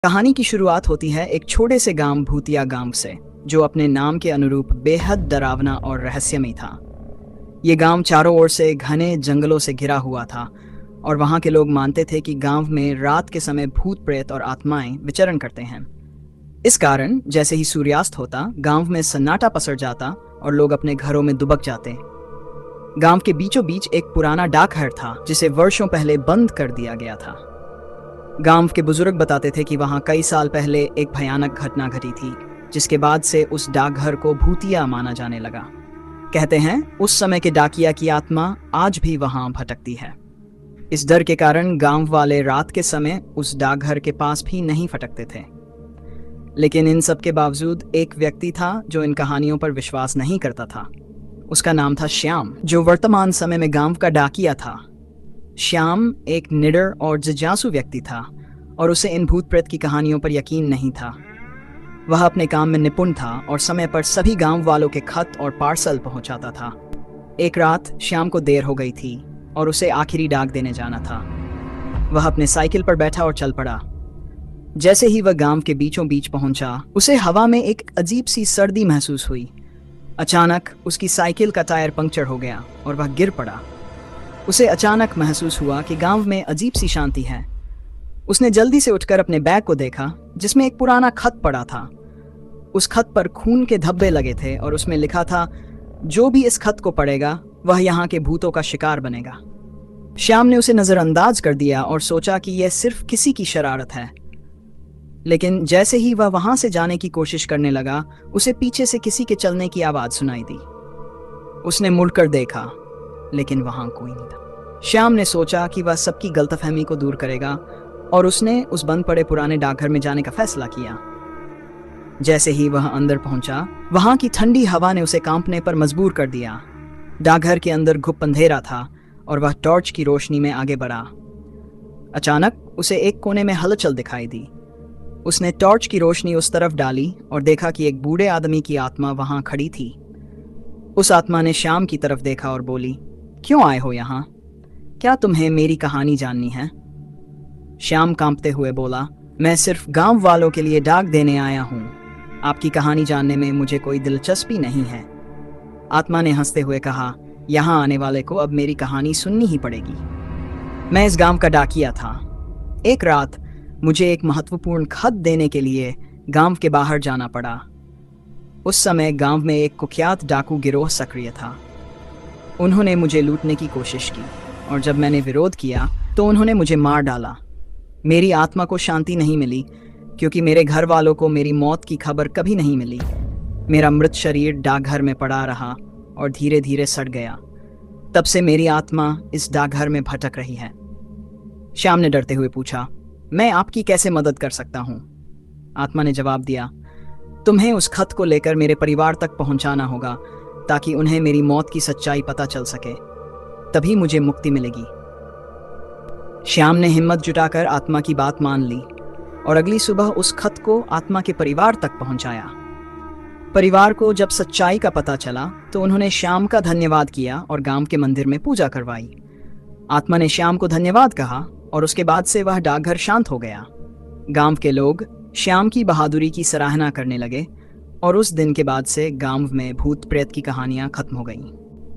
कहानी की शुरुआत होती है एक छोटे से गांव भूतिया गांव से, जो अपने नाम के अनुरूप बेहद डरावना और रहस्यमयी था। ये गांव चारों ओर से घने जंगलों से घिरा हुआ था और वहां के लोग मानते थे कि गांव में रात के समय भूत प्रेत और आत्माएं विचरण करते हैं। इस कारण जैसे ही सूर्यास्त होता, गांव में सन्नाटा पसर जाता और लोग अपने घरों में दुबक जाते। गांव के बीचों बीच एक पुराना डाकघर था जिसे वर्षों पहले बंद कर दिया गया था। गांव के बुजुर्ग बताते थे कि वहां कई साल पहले एक भयानक घटना घटी थी, जिसके बाद से उस डाकघर को भूतिया माना जाने लगा। कहते हैं उस समय के डाकिया की आत्मा आज भी वहां भटकती है। इस डर के कारण गांव वाले रात के समय उस डाकघर के पास भी नहीं फटकते थे। लेकिन इन सब के बावजूद एक व्यक्ति था जो इन कहानियों पर विश्वास नहीं करता था। उसका नाम था श्याम, जो वर्तमान समय में गांव का डाकिया था। श्याम एक निडर और जिज्ञासु व्यक्ति था और उसे इन भूत प्रेत की कहानियों पर यकीन नहीं था। वह अपने काम में निपुण था और समय पर सभी गांव वालों के खत और पार्सल पहुंचाता था। एक रात श्याम को देर हो गई थी और उसे आखिरी डाक देने जाना था। वह अपने साइकिल पर बैठा और चल पड़ा। जैसे ही वह गांव के बीचों बीच पहुंचा, उसे हवा में एक अजीब सी सर्दी महसूस हुई। अचानक उसकी साइकिल का टायर पंक्चर हो गया और वह गिर पड़ा। उसे अचानक महसूस हुआ कि गांव में अजीब सी शांति है। उसने जल्दी से उठकर अपने बैग को देखा, जिसमें एक पुराना खत पड़ा था। उस खत पर खून के धब्बे लगे थे और उसमें लिखा था, जो भी इस खत को पढ़ेगा वह यहाँ के भूतों का शिकार बनेगा। श्याम ने उसे नजरअंदाज कर दिया और सोचा कि यह सिर्फ किसी की शरारत है। लेकिन जैसे ही वह वहां से जाने की कोशिश करने लगा, उसे पीछे से किसी के चलने की आवाज सुनाई दी। उसने मुड़कर देखा, लेकिन वहां कोई नहीं था। श्याम ने सोचा कि वह सबकी गलतफहमी को दूर करेगा और उसने उस बंद पड़े पुराने डाकघर में जाने का फैसला किया। जैसे ही वह अंदर पहुंचा, वहां की ठंडी हवा ने उसे कांपने पर मजबूर कर दिया। डाकघर के अंदर घुप अंधेरा था और वह टॉर्च की रोशनी में आगे बढ़ा। अचानक उसे एक कोने में हलचल दिखाई दी। उसने टॉर्च की रोशनी उस तरफ डाली और देखा कि एक बूढ़े आदमी की आत्मा वहां खड़ी थी। उस आत्मा ने श्याम की तरफ देखा और बोली, क्यों आए हो यहाँ? क्या तुम्हें मेरी कहानी जाननी है? श्याम कांपते हुए बोला, मैं सिर्फ गांव वालों के लिए डाक देने आया हूँ। आपकी कहानी जानने में मुझे कोई दिलचस्पी नहीं है। आत्मा ने हंसते हुए कहा, यहाँ आने वाले को अब मेरी कहानी सुननी ही पड़ेगी। मैं इस गांव का डाकिया था। एक रात मुझे एक महत्वपूर्ण खत देने के लिए गांव के बाहर जाना पड़ा। उस समय गांव में एक कुख्यात डाकू गिरोह सक्रिय था। उन्होंने मुझे लूटने की कोशिश की और जब मैंने विरोध किया तो उन्होंने मुझे मार डाला। मेरी आत्मा को शांति नहीं मिली क्योंकि मेरे घर वालों को मेरी मौत की खबर कभी नहीं मिली। मेरा मृत शरीर डाकघर में पड़ा रहा और धीरे धीरे सड़ गया। तब से मेरी आत्मा इस डाकघर में भटक रही है। श्याम ने डरते हुए पूछा, मैं आपकी कैसे मदद कर सकता हूँ? आत्मा ने जवाब दिया, तुम्हें उस खत को लेकर मेरे परिवार तक पहुंचाना होगा ताकि उन्हें मेरी मौत की सच्चाई पता चल सके। तभी मुझे मुक्ति मिलेगी। श्याम ने हिम्मत जुटाकर आत्मा की बात मान ली और अगली सुबह उस खत को आत्मा के परिवार तक पहुंचाया। परिवार को जब सच्चाई का पता चला तो उन्होंने श्याम का धन्यवाद किया और गांव के मंदिर में पूजा करवाई। आत्मा ने श्याम को धन्यवाद कहा और उसके बाद से वह डाकघर शांत हो गया। गांव के लोग श्याम की बहादुरी की सराहना करने लगे और उस दिन के बाद से गांव में भूत प्रेत की कहानियां खत्म हो गईं।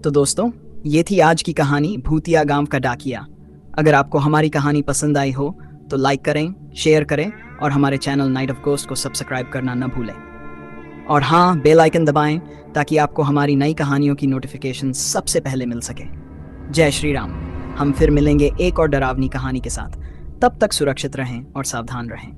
तो दोस्तों, ये थी आज की कहानी भूतिया गांव का डाकिया। अगर आपको हमारी कहानी पसंद आई हो तो लाइक करें, शेयर करें और हमारे चैनल नाइट ऑफ घोस्ट को सब्सक्राइब करना न भूलें। और हाँ, बेल आइकन दबाएं ताकि आपको हमारी नई कहानियों की नोटिफिकेशन सबसे पहले मिल सके। जय श्री राम। हम फिर मिलेंगे एक और डरावनी कहानी के साथ। तब तक सुरक्षित रहें और सावधान रहें।